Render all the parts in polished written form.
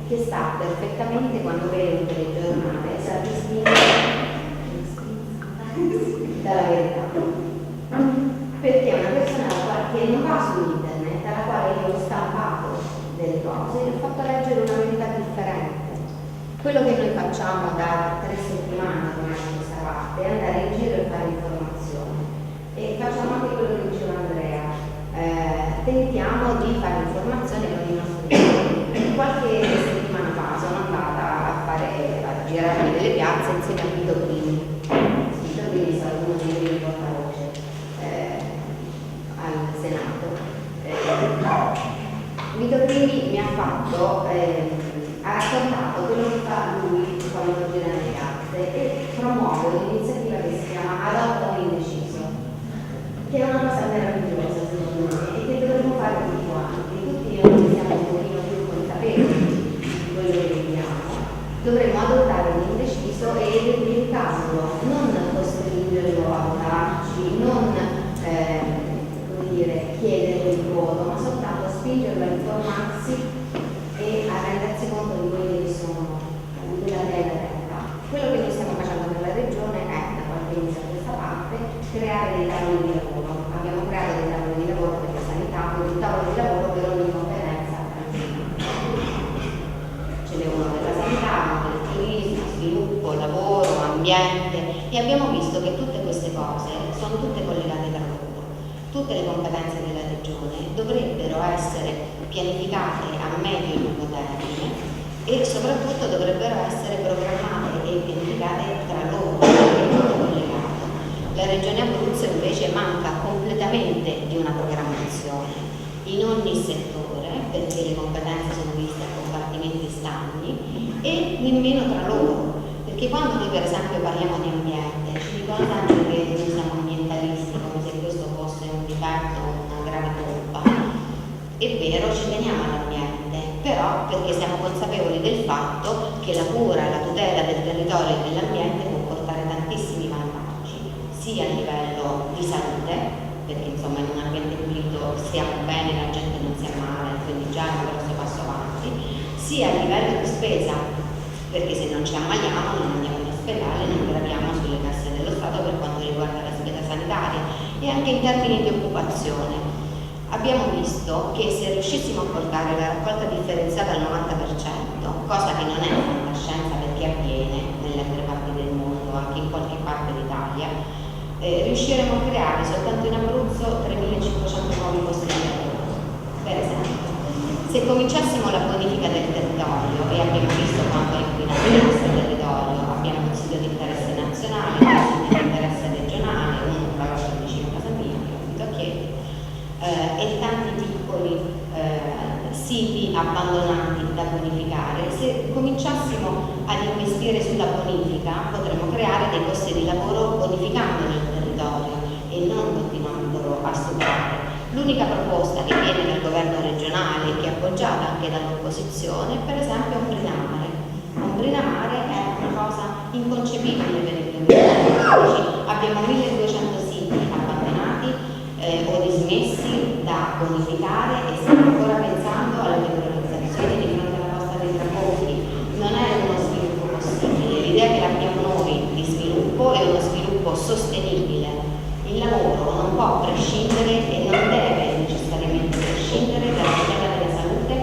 che sta perfettamente quando vede un telegiornale, sa distinguere dalla verità, perché è una persona che non va su internet, alla quale io ho stampato delle cose e ho fatto leggere una verità differente. Quello che noi facciamo da 3 settimane ormai in questa parte è andare in giro e fare informazione, e facciamo anche quello che diceva Andrea, tentiamo di fare informazione con i nostri clienti. Qualche settimana fa sono andata a girarmi delle piazze insieme a Vito Quindi. Vito Quindi è stato uno dei miei portavoce al Senato. Vito Quindi mi ha raccontato quello che fa lui quando gira nelle piazze e promuove un'iniziativa che si chiama Adotta un indeciso, che è una cosa meravigliosa secondo me e che dovremmo fare tutti quanti. Tutti noi siamo un pochino più consapevoli di quello che viviamo, dovremmo adottare un indeciso e educarlo, non costringerlo a votarci, non chiedere il voto, ma soltanto spingerlo a informarsi e a rendersi conto di quelli che sono della realtà. Quello che noi stiamo facendo nella regione è, da qualche mese a questa parte, creare dei tavoli di lavoro. Abbiamo creato dei tavoli di lavoro per la sanità, un tavolo di lavoro per ogni competenza. Ce n'è uno per la sanità, uno per il turismo, sviluppo, lavoro, ambiente, e abbiamo visto che tutte queste cose sono tutte collegate tra loro. Tutte le competenze della regione dovrebbero essere pianificate a medio e lungo termine e soprattutto dovrebbero essere programmate e pianificate tra loro, perché è tutto collegato. La regione Abruzzo invece manca completamente di una programmazione in ogni settore, perché le competenze sono viste a compartimenti stagni e nemmeno tra loro, perché quando noi per esempio parliamo di ambiente ci dicono sempre che noi siamo ambientalisti, come se questo fosse un difetto o una grave colpa. È vero, ci teniamo all'ambiente, però perché siamo consapevoli del fatto che la cura e la tutela del territorio e dell'ambiente può portare tantissimi vantaggi, sia a livello di salute, perché insomma in un ambiente pulito stiamo bene, la gente non si ammala, quindi già è un grosso passo avanti, sia a livello di spesa, perché se non ci ammaliamo non andiamo in ospedale, non graviamo sulle casse dello Stato per quanto riguarda la spesa sanitaria, e anche in termini di occupazione. Abbiamo visto che se riuscissimo a portare la raccolta differenziata al 90%, cosa che non è fantascienza perché avviene nelle altre parti del mondo, anche in qualche parte d'Italia, riusciremo a creare soltanto in Abruzzo 3.500 nuovi posti di lavoro. Per esempio, se cominciassimo la bonifica del territorio, e abbiamo visto quanto è inquinato il nostro territorio, abbiamo un sito di interesse nazionale, un sito di interesse regionale, uno tra l'altro vicino a casa mia, che ho abito a Chieti, e tanti piccoli siti abbandonati da bonificare. Se cominciassimo ad investire sulla bonifica potremmo creare dei posti di lavoro bonificando il territorio e non continuandolo a superare. L'unica proposta che viene dal governo regionale, che è appoggiata anche dall'opposizione, per esempio è Ombrinamare. Ombrinamare è una cosa inconcepibile per il 2015. Abbiamo 1200 siti abbandonati o dismessi da bonificare e stiamo ancora pensando alla regolarizzazione di fronte alla costa dei trabocchi. Non è uno sviluppo possibile, l'idea che abbiamo noi di sviluppo è uno sviluppo sostenibile. Il lavoro non può prescindere e non deve necessariamente prescindere dalla tutela della salute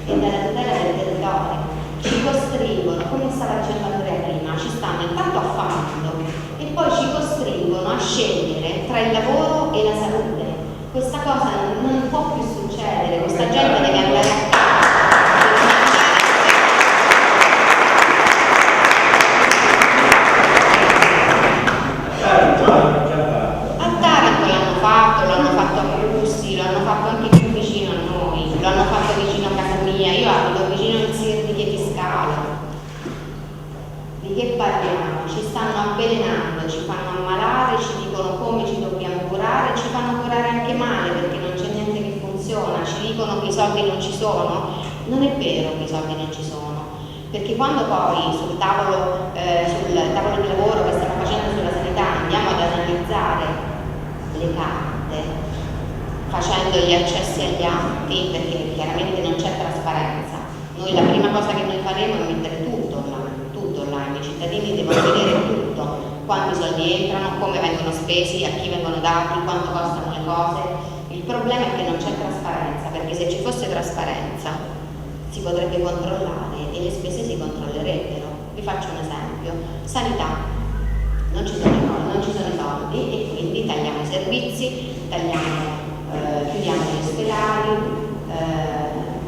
e dalla tutela del territorio. Ci costringono, come stava dicendo Andrea prima, ci stanno intanto affamando e poi ci costringono a scegliere tra il lavoro e la salute. Questa cosa non può più succedere, questa gente deve andare a casa. A Taranto l'hanno fatto a Russi, l'hanno fatto anche più vicino a noi, l'hanno fatto vicino a casa mia, io abito vicino al Sir di Chieti-Scalo. Di che parliamo? Ci stanno avvelenando, ci fanno ammalare, ci dicono come ci dobbiamo curare, ci fanno curare anche male perché non c'è niente che funziona, ci dicono che i soldi non ci sono. Non è vero che i soldi non ci sono, perché quando poi sul tavolo di lavoro che stiamo facendo sulla sanità andiamo ad analizzare le carte, facendo gli accessi agli atti, perché chiaramente non c'è trasparenza. Noi la prima cosa che noi come vengono spesi, a chi vengono dati, quanto costano le cose. Il problema è che non c'è trasparenza, perché se ci fosse trasparenza si potrebbe controllare e le spese si controllerebbero. Vi faccio un esempio: sanità, non ci sono i soldi e quindi tagliamo i servizi, chiudiamo gli ospedali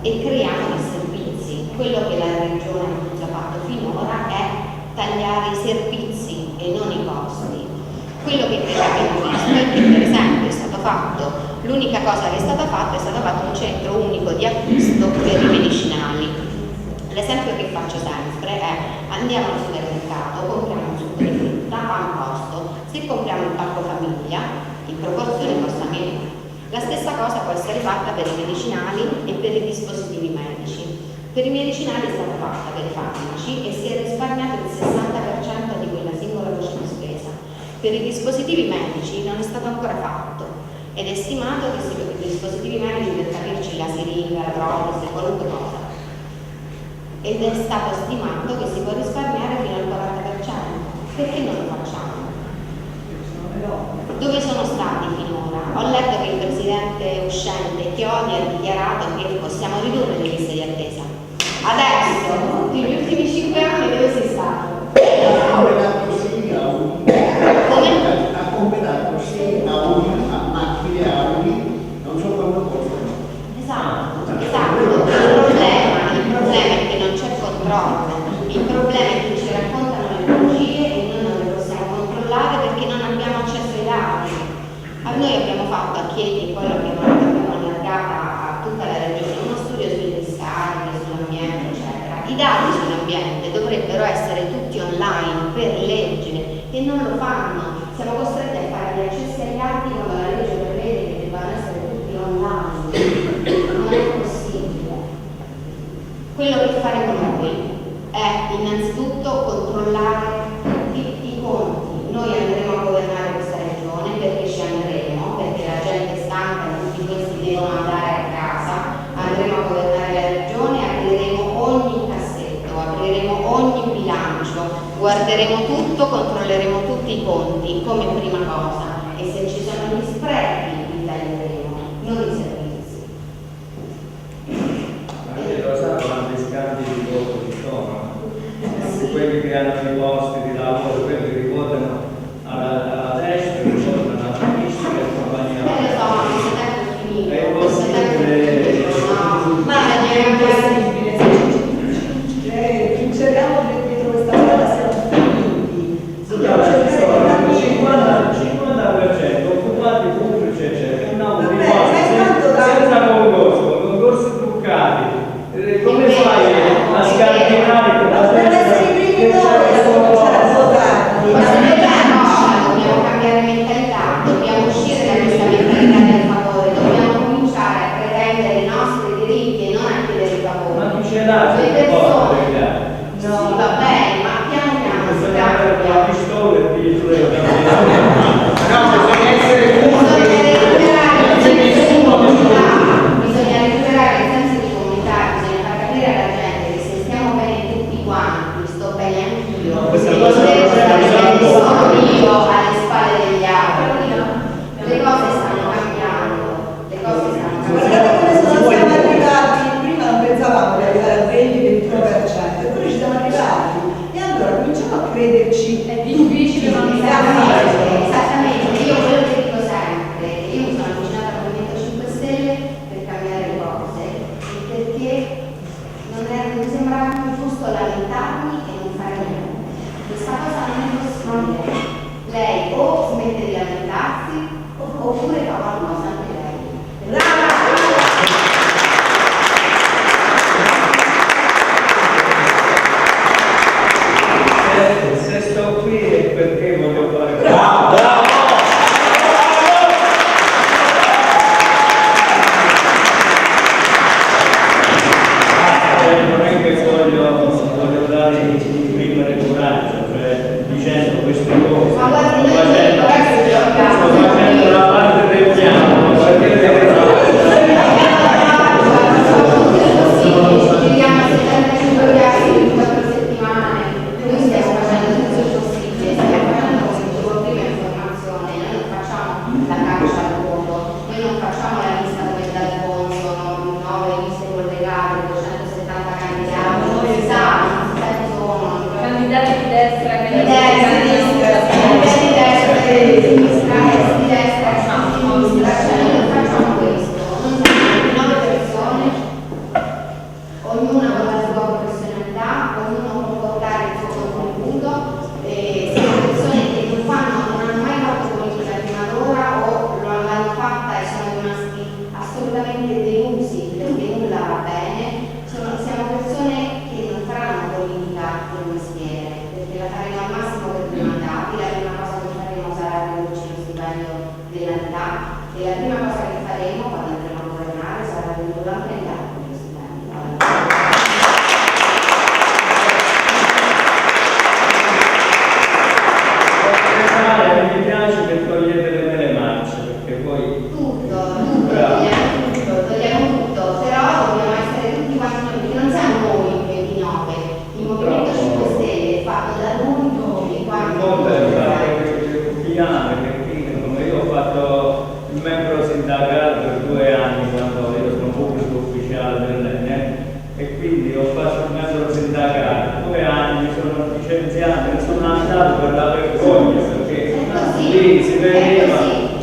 e creiamo dei servizi. Quello che la Regione ha fatto finora è tagliare i servizi e non i costi. Quello che invece abbiamo visto è che per esempio è stato fatto, l'unica cosa che è stata fatta è stato fatto un centro unico di acquisto per i medicinali. L'esempio che faccio sempre è: andiamo al supermercato, compriamo un succo di frutta a un costo, se compriamo il pacco famiglia in proporzione costa meno. La stessa cosa può essere fatta per i medicinali e per i dispositivi medici. Per i medicinali è stata fatta per i farmaci e si è risparmiato il 60% di quella singola voce di spesa. Per i dispositivi medici non è stato ancora fatto ed è stimato che per i dispositivi medici, per capirci, la siringa, la protesi, qualunque cosa, ed è stato stimato che si può risparmiare fino al 40%. Perché non lo facciamo? Dove sono stati finora? Ho letto che il presidente uscente Chiodi ha dichiarato che possiamo ridurre le liste di attesa. Adesso, negli ultimi 5 anni, dove sei stato? Ha comprato sì a macchine Audi, non so quanto costano. Esatto. Il problema è che non c'è controllo. Il problema è che ci raccontano le bugie e noi non le possiamo controllare perché non abbiamo accesso ai dati. Noi abbiamo fatto a Chieti, poi l'abbiamo allargata a tutta la regione, uno studio sulle discariche, sull'ambiente, eccetera. I dati sull'ambiente dovrebbero essere tutti online per legge e non lo fanno. Siamo costretti a fare gli accessi agli atti quando la legge prevede che debbano essere tutti online. Non è possibile. Quello che faremo noi è innanzitutto controllare tutti i conti. Noi andremo a governare questa regione perché ci andremo, perché la gente è stanca e tutti questi devono andare a casa. Andremo a governare la regione, apriremo ogni cassetto, apriremo ogni bilancio, guarderemo tutto, controlleremo tutti i conti come prima cosa e se ci sono gli sprechi li taglieremo, non i servizi. Anche lo sa quanti scambi di voto ci sono? Quelli che hanno i posti di lavoro, quelli che votano alla destra, che votano alla sinistra e compagnia. È possibile. Ma è impossibile. Funzioniamo dietro questa cosa, siamo finiti. Il 50% occupati pubblici, eccetera. No, senza concorsi truccati. Come fai a scardinare con la destra che c'è Dobbiamo cambiare mentalità, dobbiamo uscire da questa mentalità del favore, dobbiamo cominciare a pretendere i nostri diritti e non a chiedere i favori. Ma chi ce l'ha? Le persone. No, Sì, va bene, ma piano piano si cambia. La pistola e dire No, bisogna essere Bisogna recuperare il senso di comunità, bisogna far capire alla gente che se stiamo bene tutti quanti, sto bene anch'io, questa e cosa se non sono io alle spalle degli altri, le cose stanno cambiando, le cose stanno guardate cambiando. come siamo arrivati, prima non pensavamo di arrivare al 20-21%, eppure ci siamo arrivati. E allora cominciamo a crederci. È difficile, ma mi Esattamente, io quello che dico sempre, io mi sono avvicinata al Movimento 5 Stelle per cambiare le cose e perché non sembrava più giusto lamentarmi e non fare niente. Questa cosa non è possibile. Lei o smette di lamentarsi oppure fa qualcosa anche lei. se sto qui è perché voglio fare bravo. non è che voglio dare imprimere coraggio, cioè dicendo queste cose, Ma guardi, sto facendo la parte del piano. ognuna con la sua professionalità, ognuno può portare il suo contributo, siamo persone che non hanno mai fatto politica prima d'ora o l'hanno fatta e sono rimasti assolutamente delusi perché nulla va bene. Siamo persone che non faranno politica per mestiere, perché la faremo al massimo per dei mandati. La prima cosa che faremo sarà ridurci lo stipendio della metà e la prima cosa che faremo quando andremo a governare sarà ridurre anche gli altri lo stipendio. Mi piace che togliete le mele marce, perché poi Tutto, togliamo tutto, però dobbiamo essere tutti quanti noi, perché non siamo noi il 29, il Movimento 5 Stelle è fatto da noi tutti quanti. Io ho fatto il membro sindacale per 2 anni quando io sono pubblico ufficiale dell'ENE e quindi ho fatto il membro sindacale 2 anni, mi sono licenziato e sono andato per la vergogna perché lì si vedeva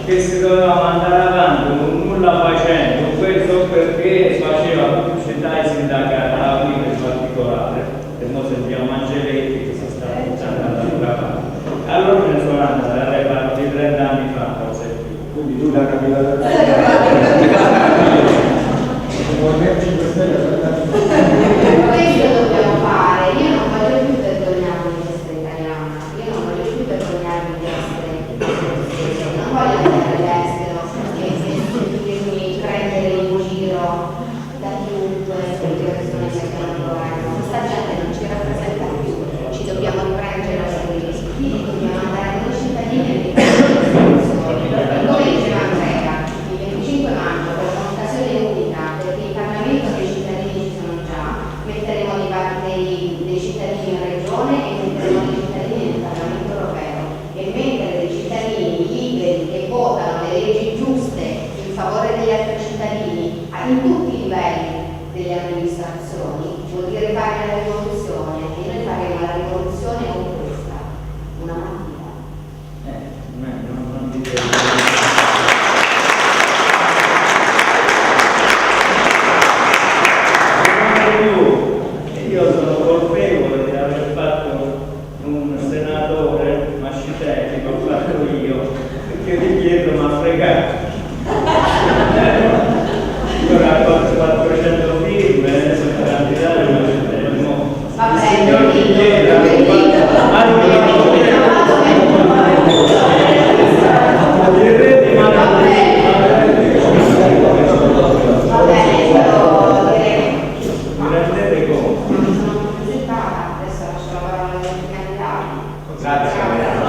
che si doveva andare avanti con nulla facendo, questo perché faceva pubblicità ai sindacati, alla guida in particolare, e noi sentiamo Angeletti che si sta buttando dall'altra parte. Allora me ne sono andato, parlo di 30 anni fa, forse più. Quindi tu la capitale Questo dobbiamo fare, io non voglio più vergognarmi di essere italiana, io non voglio più vergognarmi di essere non voglio andare all'estero e sentirmi prendere in giro da chiunque perché le persone che sono al governo. Questa gente non ci rappresenta più, ci dobbiamo riprendere la serie, quindi dobbiamo andare noi cittadini e come diceva Andrea, il 25 maggio per un'occasione unica, perché in Parlamento dei cittadini ci sono già, metteremo dei cittadini in regione e metteremo dei cittadini nel Parlamento europeo, e mettere dei cittadini liberi che votano le leggi giuste in favore degli altri cittadini in tutti i livelli delle amministrazioni vuol dire fare la rivoluzione, e noi faremo la rivoluzione con questa, una mattina. Non dite. Io sono colpevole di aver fatto un senatore mascitelli che ho fatto io, perché di dietro mi ha fregato. Io raccolgo 400 firme, sono candidato, ma il signor Vigliera Adesso lascio la parola ai candidati. Grazie.